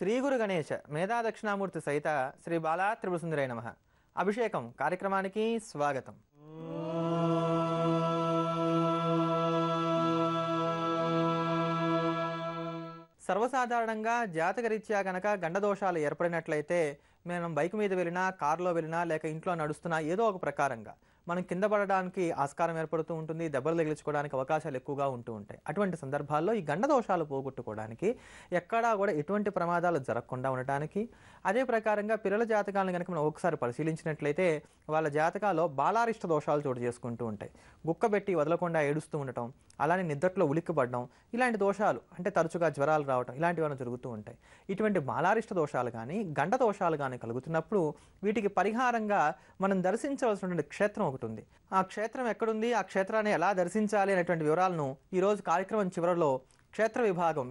శ్రీ గురు గణేశ మేధా దక్షిణామూర్తి సహిత శ్రీ బాలా త్రిపురసుందరై నమః. అభిషేకం కార్యక్రమానికి స్వాగతం. సర్వసాధారణంగా జాతకరీత్యా గనక గండదోషాలు ఏర్పడినట్లయితే మనం బైక్ మీద వెళ్ళినా, కారులో వెళ్ళినా, లేక ఇంట్లో నడుస్తున్నా ఏదో ఒక ప్రకారంగా మనం కింద పడడానికి ఆస్కారం ఏర్పడుతూ ఉంటుంది, దెబ్బలు తగిలించుకోవడానికి అవకాశాలు ఎక్కువగా ఉంటూ ఉంటాయి. అటువంటి సందర్భాల్లో ఈ గండదోషాలు పోగొట్టుకోవడానికి, ఎక్కడా కూడా ఎటువంటి ప్రమాదాలు జరగకుండా ఉండటానికి, అదే ప్రకారంగా పిల్లల జాతకాలను కనుక మనం ఒకసారి పరిశీలించినట్లయితే వాళ్ళ జాతకాల్లో బాలారిష్ట దోషాలు చోటు చేసుకుంటూ ఉంటాయి. గుక్కబెట్టి వదలకుండా ఏడుస్తూ ఉండటం, అలానే నిద్రలో ఉలిక్కిపడడం, ఇలాంటి దోషాలు అంటే తరచుగా జ్వరాలు రావడం ఇలాంటివన్నీ జరుగుతూ ఉంటాయి. ఇటువంటి బాలారిష్ట దోషాలు కానీ గండ దోషాలు కానీ కలుగుతున్నప్పుడు వీటికి పరిహారంగా మనం దర్శించవలసినటువంటి క్షేత్రం ఒకటి ఉంది. ఆ క్షేత్రం ఎక్కడుంది, ఆ క్షేత్రాన్ని ఎలా దర్శించాలి అనేటువంటి వివరాలను ఈరోజు కార్యక్రమం చివరిలో క్షేత్ర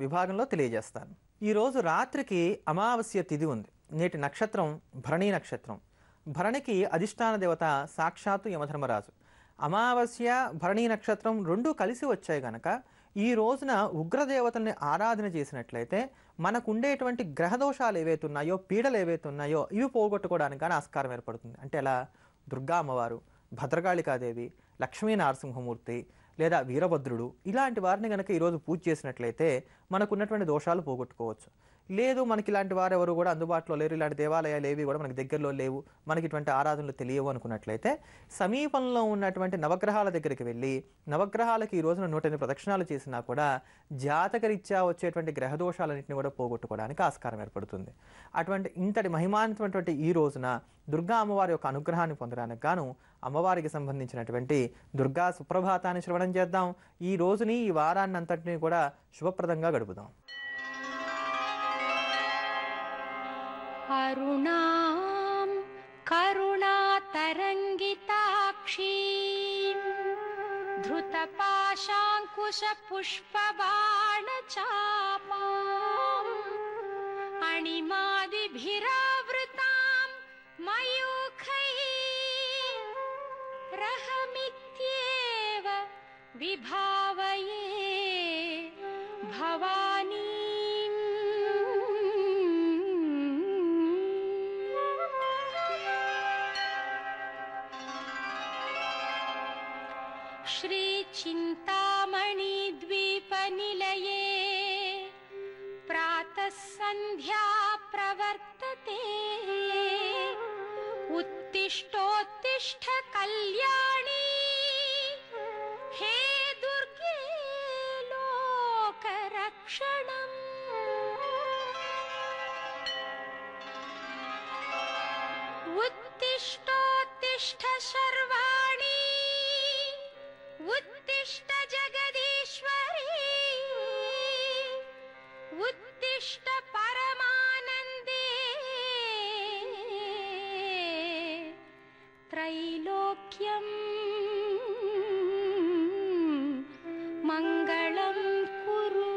విభాగంలో తెలియజేస్తాను. ఈరోజు రాత్రికి అమావాస్య తిథి ఉంది. నేటి నక్షత్రం భరణీ నక్షత్రం. భరణికి అధిష్టాన దేవత సాక్షాత్తు యమధర్మరాజు. అమావాస్య భరణీ నక్షత్రం రెండూ కలిసి వచ్చాయి గనక ఈ రోజున ఉగ్రదేవతల్ని ఆరాధన చేసినట్లయితే మనకు ఉండేటువంటి గ్రహదోషాలు ఏవైతే ఉన్నాయో, పీడలు ఏవైతే ఉన్నాయో ఇవి పోగొట్టుకోవడానికి కానీ ఆస్కారం ఏర్పడుతుంది. అంటే ఎలా దుర్గా అమ్మవారు, భద్రకాళికాదేవి, లక్ష్మీ నరసింహమూర్తి లేదా వీరభద్రుడు ఇలాంటి వారిని కనుక ఈరోజు పూజ చేసినట్లయితే మనకు ఉన్నటువంటి దోషాలు పోగొట్టుకోవచ్చు. లేదు మనకి ఇలాంటి వారు ఎవరు కూడా అందుబాటులో లేరు, ఇలాంటి దేవాలయాలు ఏవి కూడా మనకి దగ్గరలో లేవు, మనకి ఇటువంటి ఆరాధనలు తెలియవు అనుకున్నట్లయితే సమీపంలో ఉన్నటువంటి నవగ్రహాల దగ్గరికి వెళ్ళి నవగ్రహాలకి ఈ రోజున 108 ప్రదక్షిణాలు చేసినా కూడా జాతకరీత్యా వచ్చేటువంటి గ్రహదోషాలన్నింటినీ కూడా పోగొట్టుకోవడానికి ఆస్కారం ఏర్పడుతుంది. అటువంటి ఇంతటి మహిమాన్వితమైనటువంటి ఈ రోజున దుర్గా అమ్మవారి యొక్క అనుగ్రహాన్ని పొందడానికి గాను అమ్మవారికి సంబంధించినటువంటి దుర్గా సుప్రభాతాన్ని శ్రవణం చేద్దాం. ఈ రోజుని, ఈ వారాన్ని అంతటినీ కూడా శుభప్రదంగా గడుపుదాం. అరుణాం కరుణాతరంగితాక్షీం ధృతపాశాంకుశపుష్పబాణచాపాం అణిమాదిభిరావృతాం మయూఖైః రహమిత్యేవ విభావయే భవానీ. శ్రీ చింతామణి ద్వీపనిలయే ప్రాతః సంధ్యా ప్రవర్తతే ఉత్తిష్టోత్తిష్ఠ కళ్యాణి హే దుర్గే లోకరక్షణం. ఉత్తిష్టోత్తిష్ఠ శర్వాణి ఉత్తిష్ట జగదీశ్వరీ ఉత్తిష్ట పరమానందే త్రైలోక్యం మంగళం కురు.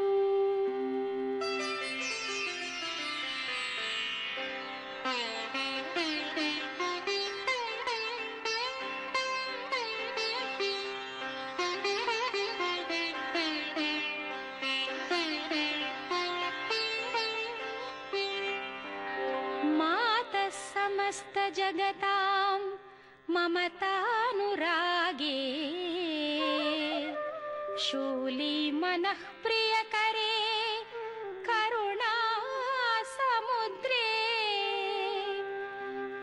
సమస్త జగతాం మమతానురాగే శూలీ మనః ప్రియకరే కరుణా సముద్రే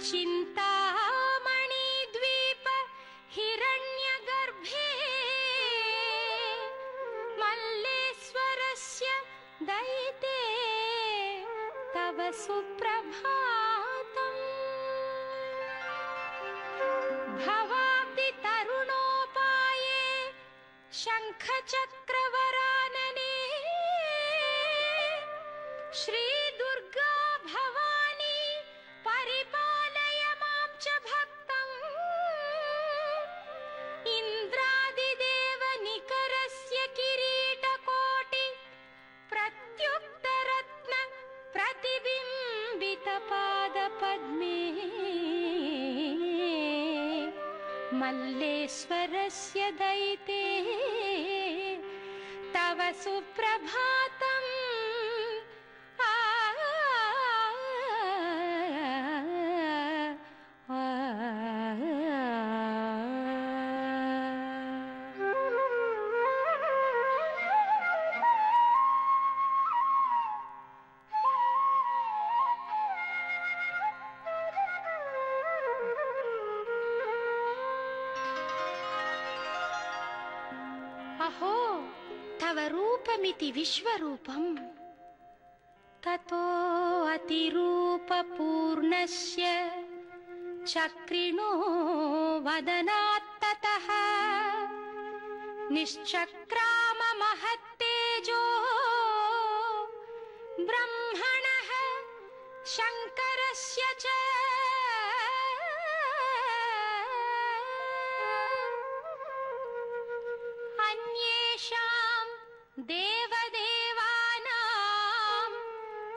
చింతామణి ద్వీప హిరణ్యగర్భే మల్లేశ్వరస్య దయితే తవ సుప్రభాతం. భవాబ్ది తరుణోపాయే శంఖ చక్రవరాననే శ్రీ దుర్గా భవానీ పరిపాలయ మాం చ భక్తం. ఇంద్రాదిదేవ నికరస్య కిరీటకోటి ప్రత్యుక్తరత్న ప్రతిబింబిత పాద పద్మే मल्लेश्वरस्य दयिते तव सुप्रभातम् आ, आ, अहो तव रूपमिति विश्वरूपम् ततो अतिरूपपूर्णस्य चक्रिणो वदनात्ततः निश्चक्राम महत्तेजो ब्रह्मणः शङ्करस्य च अन्येषां देवदेवानां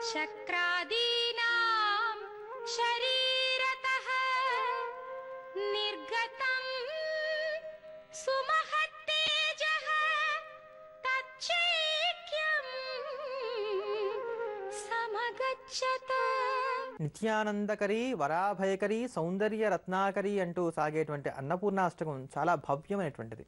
शक्रादीनां शरीरतः निर्गतं सुमहत्तेजः तच्चैक्यं समगच्छत. నిత్యానందకరి వరాభయకరి సౌందర్య రత్నాకరి అంటూ సాగేటువంటి అన్నపూర్ణాష్టకం చాలా భవ్యమైనటువంటిది.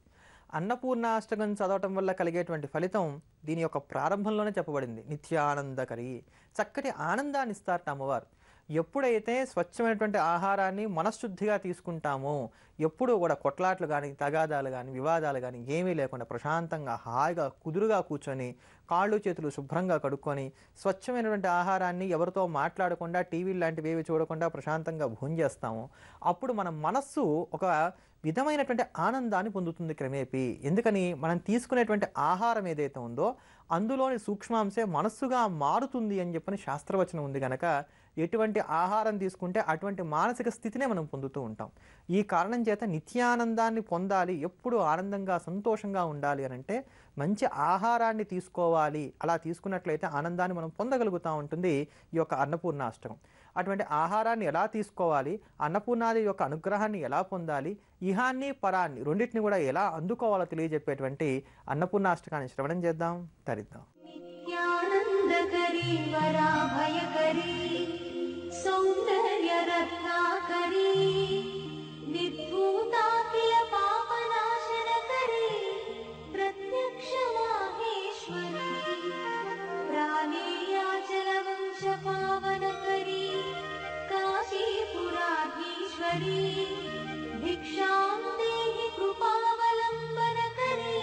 అన్నపూర్ణాష్టకం చదవటం వల్ల కలిగేటువంటి ఫలితం దీని యొక్క ప్రారంభంలోనే చెప్పబడింది. నిత్యానందకరి, చక్కటి ఆనందాన్ని ఇస్తారట అమ్మవారు. ఎప్పుడైతే స్వచ్ఛమైనటువంటి ఆహారాన్ని మనశ్శుద్ధిగా తీసుకుంటామో, ఎప్పుడూ కూడా కొట్లాట్లు కానీ తగాదాలు కానీ వివాదాలు కానీ ఏమీ లేకుండా ప్రశాంతంగా హాయిగా కుదురుగా కూర్చొని కాళ్ళు చేతులు శుభ్రంగా కడుక్కొని స్వచ్ఛమైనటువంటి ఆహారాన్ని ఎవరితో మాట్లాడకుండా టీవీలు లాంటివి ఏవి చూడకుండా ప్రశాంతంగా భోంచేస్తామో అప్పుడు మన మనస్సు ఒక విధమైనటువంటి ఆనందాన్ని పొందుతుంది క్రమేపీ. ఎందుకని మనం తీసుకునేటువంటి ఆహారం ఏదైతే ఉందో అందులోని సూక్ష్మాంశే మనస్సుగా మారుతుంది అని చెప్పని శాస్త్రవచనం ఉంది కనుక ఎటువంటి ఆహారం తీసుకుంటే అటువంటి మానసిక స్థితినే మనం పొందుతూ ఉంటాం. ఈ కారణం చేత నిత్యానందాన్ని పొందాలి, ఎప్పుడు ఆనందంగా సంతోషంగా ఉండాలి అని అంటే మంచి ఆహారాన్ని తీసుకోవాలి. అలా తీసుకున్నట్లయితే ఆనందాన్ని మనం పొందగలుగుతూ ఉంటుంది ఈ యొక్క అన్నపూర్ణాష్టకం. అటువంటి ఆహారాన్ని ఎలా తీసుకోవాలి, అన్నపూర్ణాదేవి యొక్క అనుగ్రహాన్ని ఎలా పొందాలి, ఇహాన్ని పరాన్ని రెండింటిని కూడా ఎలా అందుకోవాలో తెలియజెప్పేటువంటి అన్నపూర్ణాష్టకాన్ని శ్రవణం చేద్దాం, తరిద్దాం. నిత్యానందకరీ వరాభయకరీ సౌందర్య రత్నాకరీ నిర్భూతాఖిల పాపనాశనకరీ ప్రత్యక్ష మాహేశ్వరీ ప్రాణేయాచల వంశ పావనకరీ కాశీపురాధీశ్వరీ భిక్షాం దేహి కృపావలంబనకరీ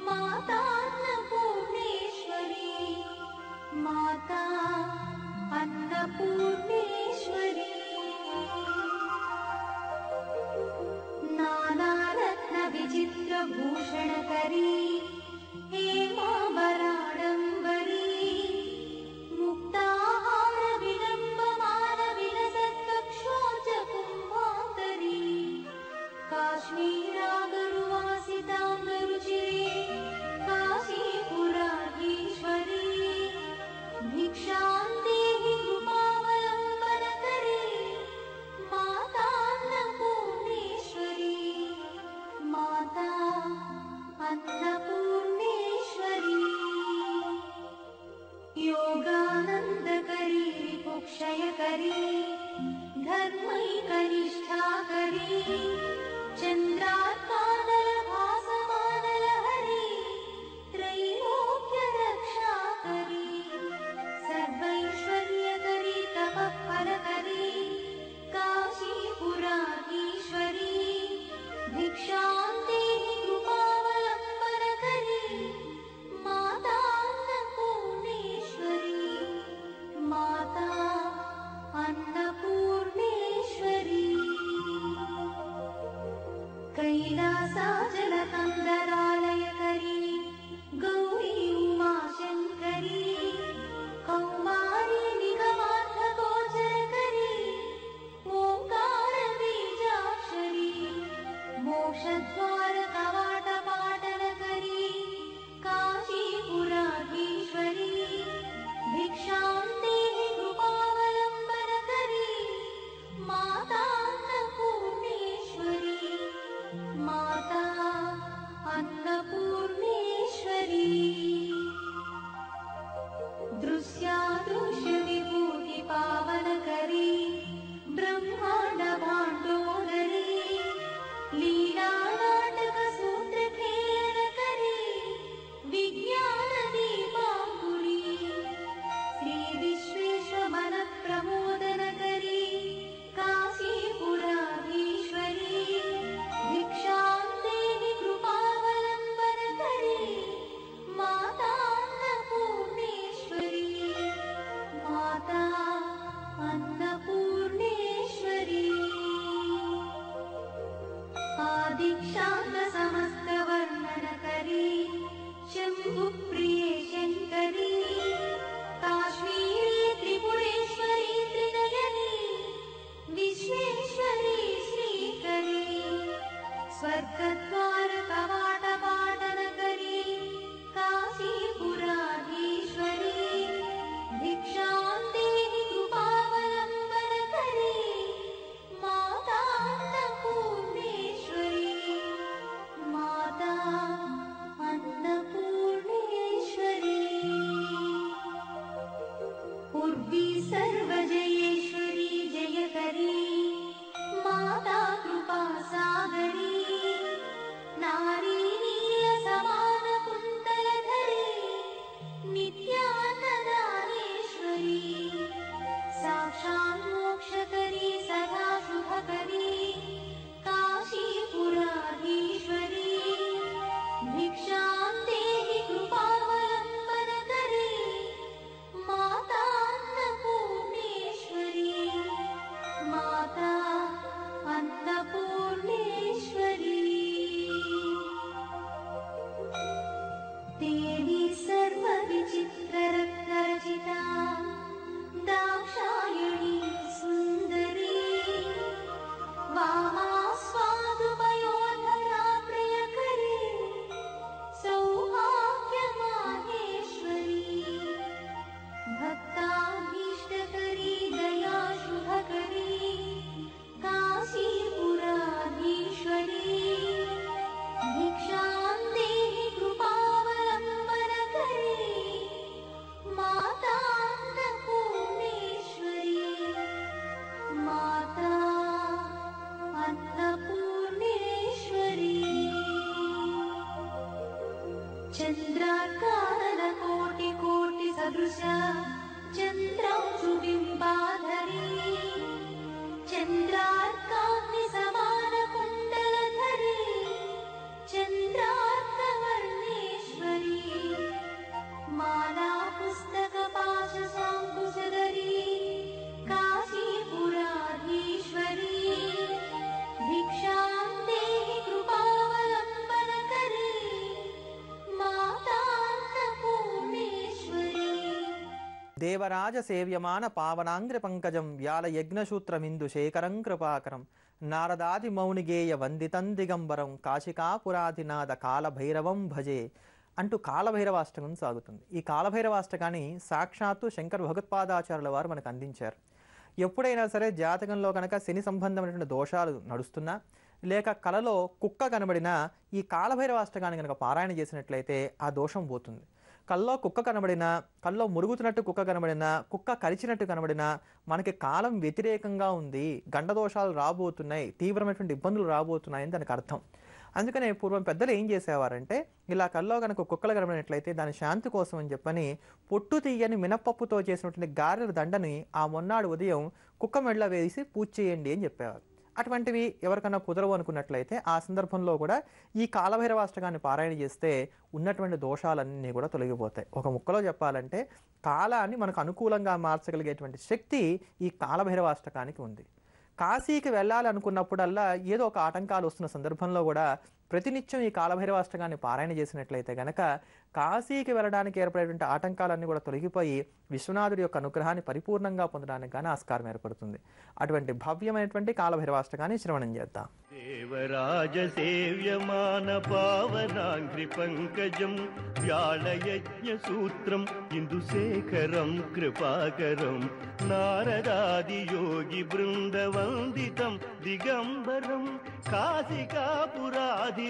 మాతాన్నపూర్ణేశ్వరీ మాతా अन्नपूर्णेश्वरी नानारत्न विचित्र भूषणकरी हेमाभराडम्बरी मुक्ताहार विलम्बमान विलसत्कक्षोच कुम्भान्तरी काश्मीरागरुवासिताम्बरुचिरे काशीपुराधीश्वरी भिक्षां देहि कृपावलम्बनकरी मातान्नपूर्णेश्वरी माता अन्नपूर्णेश्वरी. भाण्डोदरी लीला नाटक सूत्रखेलकरी विज्ञान दीपाङ्कुरी श्री विश्वेश्वर प्रमोदनकरी काशीपुराधीश्वरी भिक्षां देहि कृपावलम्बनकरी माता अन्नपूर्णेश्वरी माता अन्नपूर्णेश्वरी आदिक्षान्त समस्त वर्णनकरी शम्भुप्रिये शङ्करी काश्मीरी त्रिपुरेश्वरी त्रिनयनी विश्वेश्वरी श्रीकरी स्वर्गद्वार कवाट पाटनकरी काशीपुराधीश्वरी भिक्षां देहि कृपावलम्बनकरी माता अन्नपूर्णेश्वरी माता अन्नपूर्णेश्वरी पूर्वी सर्वजयेश्वरी जयकरी माता कृपासागरी नारी नीलसमान कुन्तलधरी नित्यानदानेश्वरी साक्षात् मोक्षकरी सदा शुभकरी काशीपुराधीश्वरी भिक्षां देहि कृपावलम्बनकरी माता अन्नपूर्णेश्वरी माता अन्नपूर्णेश्वरी देवी सर्वविचित्ररत्नरचिता दाक्षायणी सुन्दरी वामा स्वादुपयोधरा प्रियकरी सौभाग्यमाहेश्वरी भक्ताभीष्टकरी दया शुभकरी काशीपुराधीश्वरी भिक्षां देहि कृपावलम्बनकरी माता अन्नपूर्णेश्वरी माता अन्नपूर्णेश्वरी चन्द्राकारकोटिकोटिसदृश चन्द्रांशुबिम्बाधरी चन्द्रार्काग्निसमानकुण्डलधरी चन्द्रार्कवर्णेश्वरी माला पुस्तकपाशसाङ्कुशधरी काशीपुराधीश्वरी भिक्षां देहि कृपावलम्बनकरी माता अन्नपूर्णेश्वरी దేవరాజ సేవ్యమాన పావనాంగ్రి పంకజం వ్యాల యజ్ఞసూత్రమిందు శేఖరం కృపాకరం నారదాది మౌనిగేయ వందితం దిగంబరం కాశికాపురాధినాథ కాలభైరవం భజే అంటూ కాలభైరవాష్టకం సాగుతుంది. ఈ కాలభైరవాష్టకాన్ని సాక్షాత్తు శంకర భగవత్పాదాచార్యుల వారు మనకు అందించారు. ఎప్పుడైనా సరే జాతకంలో కనుక శని సంబంధమైనటువంటి దోషాలు నడుస్తున్నా లేక కలలో కుక్క కనబడినా ఈ కాలభైరవాష్టకాన్ని కనుక పారాయణ చేసినట్లయితే ఆ దోషం పోతుంది. కల్లో కుక్క కనబడినా, కల్లో మురుగుతున్నట్టు కుక్క కనబడినా, కుక్క కరిచినట్టు కనబడినా మనకి కాలం వ్యతిరేకంగా ఉంది, గండదోషాలు రాబోతున్నాయి, తీవ్రమైనటువంటి ఇబ్బందులు రాబోతున్నాయని దానికి అర్థం. అందుకనే పూర్వం పెద్దలు ఏం చేసేవారంటే ఇలా కల్లో కనుక కుక్కలు కనబడినట్లయితే దాని శాంతి కోసం అని చెప్పని పొట్టు తీయని మినపప్పుతో చేసినటువంటి గారెల దండని ఆ మొన్నాడు ఉదయం కుక్క మెడలో వేసి పూజ చేయండి అని చెప్పేవారు. అటువంటివి ఎవరికన్నా కుదరవు అనుకున్నట్లయితే ఆ సందర్భంలో కూడా ఈ కాలభైరవాష్టకాన్ని పారాయణ చేస్తే ఉన్నటువంటి దోషాలన్నీ కూడా తొలగిపోతాయి. ఒక ముక్కలో చెప్పాలంటే కాలాన్ని మనకు అనుకూలంగా మార్చగలిగేటువంటి శక్తి ఈ కాలభైరవాష్టకానికి ఉంది. కాశీకి వెళ్ళాలి అనుకున్నప్పుడల్లా ఏదో ఒక ఆటంకాలు వస్తున్న సందర్భంలో కూడా ప్రతినిత్యం ఈ కాలభైరవాష్టకాన్ని పారాయణ చేసినట్లయితే గనక కాశీకి వెళ్ళడానికి ఏర్పడేటువంటి ఆటంకాలన్నీ కూడా తొలగిపోయి విశ్వనాథుడి యొక్క అనుగ్రహాన్ని పరిపూర్ణంగా పొందడానికి కానీ ఆస్కారం ఏర్పడుతుంది. అటువంటి భవ్యమైనటువంటి కాలభైరవాష్టకాన్ని శ్రవణం చేద్దాం. దేవరాజ సేవ్యమాన పావనాంగ్రి పంకజం వ్యాళయజ్ఞ సూత్రం ఇందుశేఖరం కృపాకరం నారదాది యోగి బృందవందితం దిగంబరం కాశికాపురాధినాథ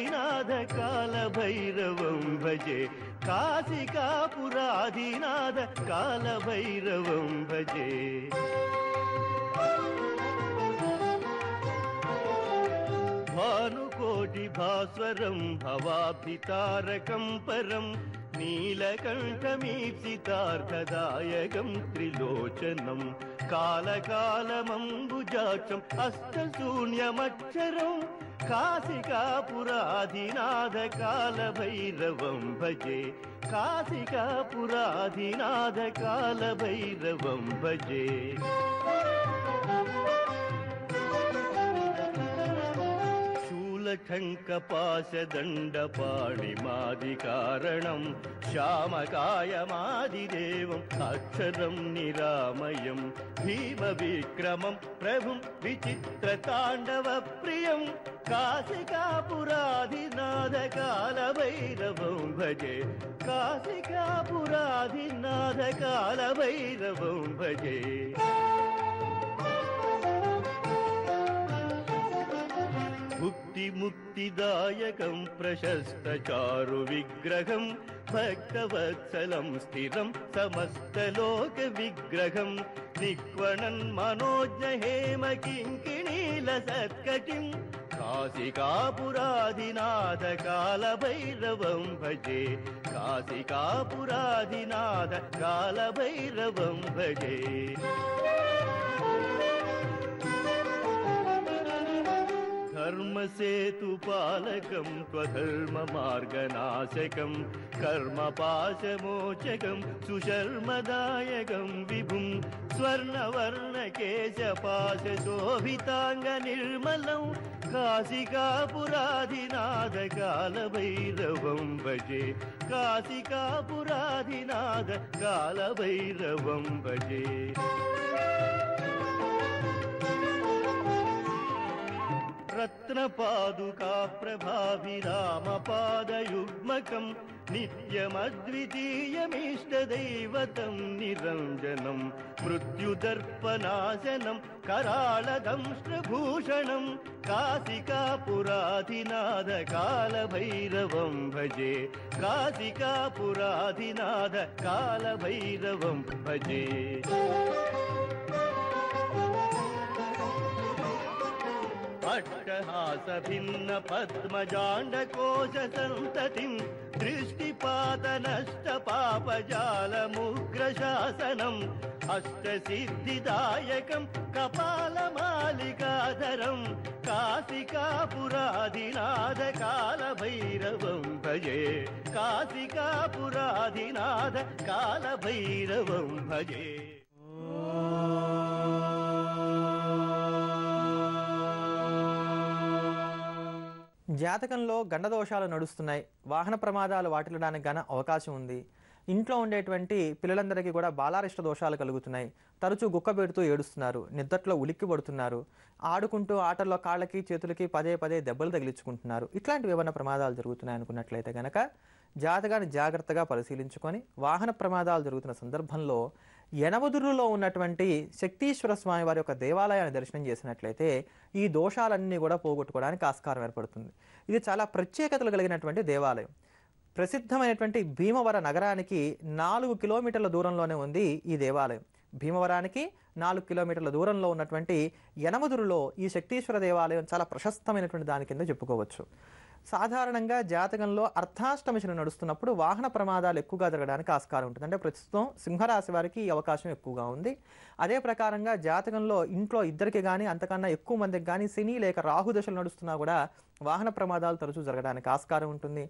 కాలభైరవం భజే కాశికాపురాధినాథ కాలభైరవం భజే భానుకోటి భాస్వరం భవాభితారకం పరం నీలకంఠమీప్సితార్థదాయకం త్రిలోచనం కాలకాలమంబుజాక్షం అష్టశూన్యమక్షరం కాశికాపురాధినాథ కాలభైరవం భజే కాశికాపురాధినాథ కాలభైరవం భజే శూలకంకపాశదండపాణిమాదికారణం శ్యామకాయమాదిదేవం అక్షరం నిరామయం భీమవిక్రమం ప్రభుం విచిత్రతాండవ ప్రియం కాశికాపురాధినాథ కాలభైరవం భజే కాశికాపురాధినాథ కాలభైరవం భజే ముక్తిదాయకం ప్రశస్తచారు విగ్రహం భక్తవత్సలం స్థిరం సమస్తలోక విగ్రహం నిక్వణన్ మనోజ్ఞ హేమ కింకిణీల సత్కటిం కాశికాపురాధినాథ కాలభైరవం భజే కాశికాపురాధినాథ కాలభైరవం భజే ధర్మసేతుపాలకం త్వధర్మమార్గనాశకం కర్మపాశమోచకం సుశర్మదాయకం విభుం స్వర్ణవర్ణకేశపాశోభితాంగ నిర్మలం కాశికాపురాధినాథ కాలభైరవం భజే కాశికాపురాధినాథ కాలభైరవం భజే రత్నపాదుకా ప్రభావిరామపాదయుగ్మకం నిత్యమద్వితీయమిష్టదైవతం నిరంజనం మృత్యుదర్పనాశనం कराळदंष्ट्रभूषणं काशिकापुराधिनाथ कालभैरवं भजे काशिकापुराधिनाथ कालभैरवं भजे अट्टहासभिन्न पद्मजाण्डकोशसन्ततिं दृष्टिपातनष्टपापजालमुग्रशासनम् अष्टसिद्धिदायकं कपालमालिकाधरं काशिकापुराधिनाथ कालभैरवं भजे काशिकापुराधिनाथ कालभैरवं भजे। జాతకంలో గండదోషాలు నడుస్తున్నాయి, వాహన ప్రమాదాలు వాటిల్లడానికి గాన అవకాశం ఉంది. ఇంట్లో ఉండేటువంటి పిల్లలందరికీ కూడా బాలారిష్ట దోషాలు కలుగుతున్నాయి. తరచూ గుక్కబెడుతూ ఏడుస్తున్నారు, నిద్దట్లో ఉలిక్కి పడుతున్నారు, ఆడుకుంటూ ఆటల్లో కాళ్ళకి చేతులకి పదే పదే దెబ్బలు తగిలించుకుంటున్నారు. ఇట్లాంటివి ఏమైనా ప్రమాదాలు జరుగుతున్నాయి అనుకున్నట్లయితే కనుక జాతకాన్ని జాగ్రత్తగా పరిశీలించుకొని వాహన ప్రమాదాలు జరుగుతున్న సందర్భంలో యనమదురులో ఉన్నటువంటి శక్తీశ్వర స్వామి వారి యొక్క దేవాలయాన్ని దర్శనం చేసినట్లయితే ఈ దోషాలన్నీ కూడా పోగొట్టుకోవడానికి ఆస్కారం ఏర్పడుతుంది. ఇది చాలా ప్రత్యేకతలు కలిగినటువంటి దేవాలయం. ప్రసిద్ధమైనటువంటి భీమవర నగరానికి 4 కిలోమీటర్ల దూరంలోనే ఉంది ఈ దేవాలయం. భీమవరానికి 4 కిలోమీటర్ల దూరంలో ఉన్నటువంటి యనమదురులో ఈ శక్తీశ్వర దేవాలయం చాలా ప్రశస్తమైనటువంటి దాని కింద చెప్పుకోవచ్చు. సాధారణంగా జాతకంలో అర్ధాష్టమి శని నడుస్తున్నప్పుడు వాహన ప్రమాదాలు ఎక్కువగా జరగడానికి ఆస్కారం ఉంటుంది. అంటే ప్రస్తుతం సింహరాశి వారికి ఈ అవకాశం ఎక్కువగా ఉంది. అదే ప్రకారంగా జాతకంలో ఇంట్లో ఇద్దరికి కానీ అంతకన్నా ఎక్కువ మందికి కానీ శని లేక రాహు దశలు నడుస్తున్నా కూడా వాహన ప్రమాదాలు తరచూ జరగడానికి ఆస్కారం ఉంటుంది.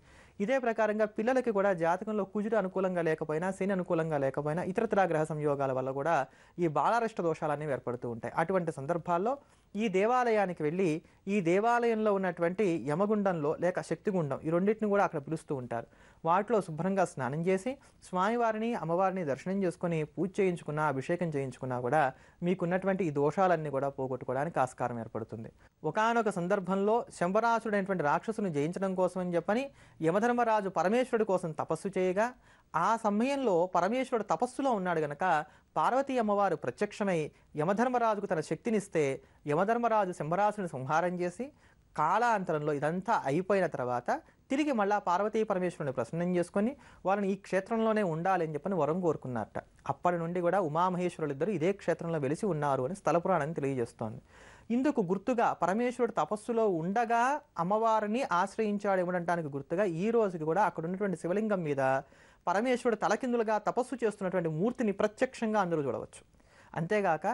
ఇదే ప్రకారంగా పిల్లలకి కూడా జాతకంలో కుజుడు అనుకూలంగా లేకపోయినా శని అనుకూలంగా లేకపోయినా ఇతరత్రా గ్రహ సంయోగాల వల్ల కూడా ఈ బాలారిష్ట దోషాలన్నీ ఏర్పడుతూ ఉంటాయి. అటువంటి సందర్భాల్లో ఈ దేవాలయానికి వెళ్ళి ఈ దేవాలయంలో ఉన్నటువంటి యమగుండంలో లేక శక్తిగుండం ఈ రెండింటిని కూడా అక్కడ పిలుస్తూ ఉంటారు. వాటిలో శుభ్రంగా స్నానం చేసి స్వామివారిని అమ్మవారిని దర్శనం చేసుకొని పూజ చేయించుకున్నా అభిషేకం చేయించుకున్నా కూడా మీకున్నటువంటి ఈ దోషాలన్నీ కూడా పోగొట్టుకోవడానికి ఆస్కారం ఏర్పడుతుంది. ఒకానొక సందర్భంలో శంబరాసుడైనటువంటి రాక్షసుని జయించడం కోసం అని చెప్పని యమధర్మరాజు పరమేశ్వరుడి కోసం తపస్సు చేయగా ఆ సమయంలో పరమేశ్వరుడు తపస్సులో ఉన్నాడు గనక పార్వతీ అమ్మవారు ప్రత్యక్షమై యమధర్మరాజుకు తన శక్తినిస్తే యమధర్మరాజు శంబరాసుని సంహారం చేసి కాలాంతరంలో ఇదంతా అయిపోయిన తర్వాత తిరిగి మళ్ళా పార్వతీ పరమేశ్వరుని ప్రసన్నం చేసుకొని వాళ్ళని ఈ క్షేత్రంలోనే ఉండాలి అని చెప్పని వరం కోరుకున్నారట. అప్పటి నుండి కూడా ఉమామహేశ్వరులు ఇద్దరు ఇదే క్షేత్రంలో వెలిసి ఉన్నారు అని స్థల పురాణం తెలియజేస్తోంది. ఇందుకు గుర్తుగా పరమేశ్వరుడు తపస్సులో ఉండగా అమ్మవారిని ఆశ్రయించాడు ఇవ్వడానికి గుర్తుగా ఈ రోజుకి కూడా అక్కడ ఉన్నటువంటి శివలింగం మీద పరమేశ్వరుడు తలకిందులుగా తపస్సు చేస్తున్నటువంటి మూర్తిని ప్రత్యక్షంగా అందరూ చూడవచ్చు. అంతేగాక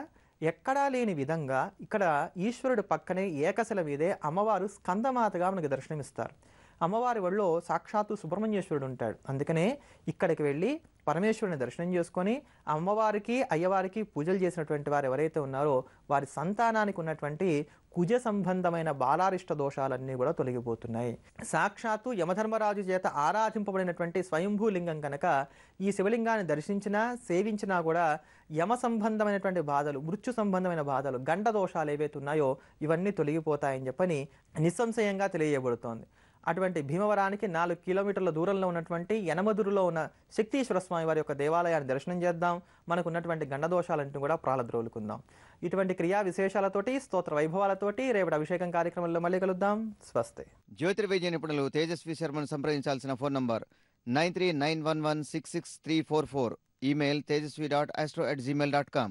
ఎక్కడా లేని విధంగా ఇక్కడ ఈశ్వరుడు పక్కనే ఏకశిల మీదే అమ్మవారు స్కందమాతగా మనకు దర్శనమిస్తారు. అమ్మవారి ఒళ్ళో సాక్షాత్తు సుబ్రహ్మణ్యేశ్వరుడు ఉంటాడు. అందుకనే ఇక్కడికి వెళ్ళి పరమేశ్వరుని దర్శనం చేసుకొని అమ్మవారికి అయ్యవారికి పూజలు చేసినటువంటి వారు ఎవరైతే ఉన్నారో వారి సంతానానికి ఉన్నటువంటి కుజ సంబంధమైన బాలారిష్ట దోషాలన్నీ కూడా తొలగిపోతున్నాయి. సాక్షాత్తు యమధర్మరాజు చేత ఆరాధింపబడినటువంటి స్వయంభూలింగం కనుక ఈ శివలింగాన్ని దర్శించినా సేవించినా కూడా యమ సంబంధమైనటువంటి బాధలు, మృత్యు సంబంధమైన బాధలు, గండ దోషాలు ఏవైతే ఉన్నాయో ఇవన్నీ తొలగిపోతాయని చెప్పని నిస్సంశయంగా తెలియజేయబడుతోంది. అటువంటి భీమవరానికి 4 కిలోమీటర్ల దూరంలో ఉన్నటువంటి యనమదురులో ఉన్న శక్తీశ్వర స్వామి వారి యొక్క దేవాలయాన్ని దర్శనం చేద్దాం. మనకు ఉన్నటువంటి గండదోషాలన్నింటినీ కూడా ప్రాళద్రోలుకుందాం. ఇటువంటి క్రియా విశేషాలతోటి స్తోత్ర వైభవాలతోటి రేపటి అభిషేకం కార్యక్రమంలో మళ్ళీ కలుద్దాం. స్వస్తి. జ్యోతిర్వైద్య నిపుణులు తేజస్వి శర్మను సంప్రదించాల్సిన ఫోన్ నంబర్ 9391166344. Email tejasvi.astro@gmail.com.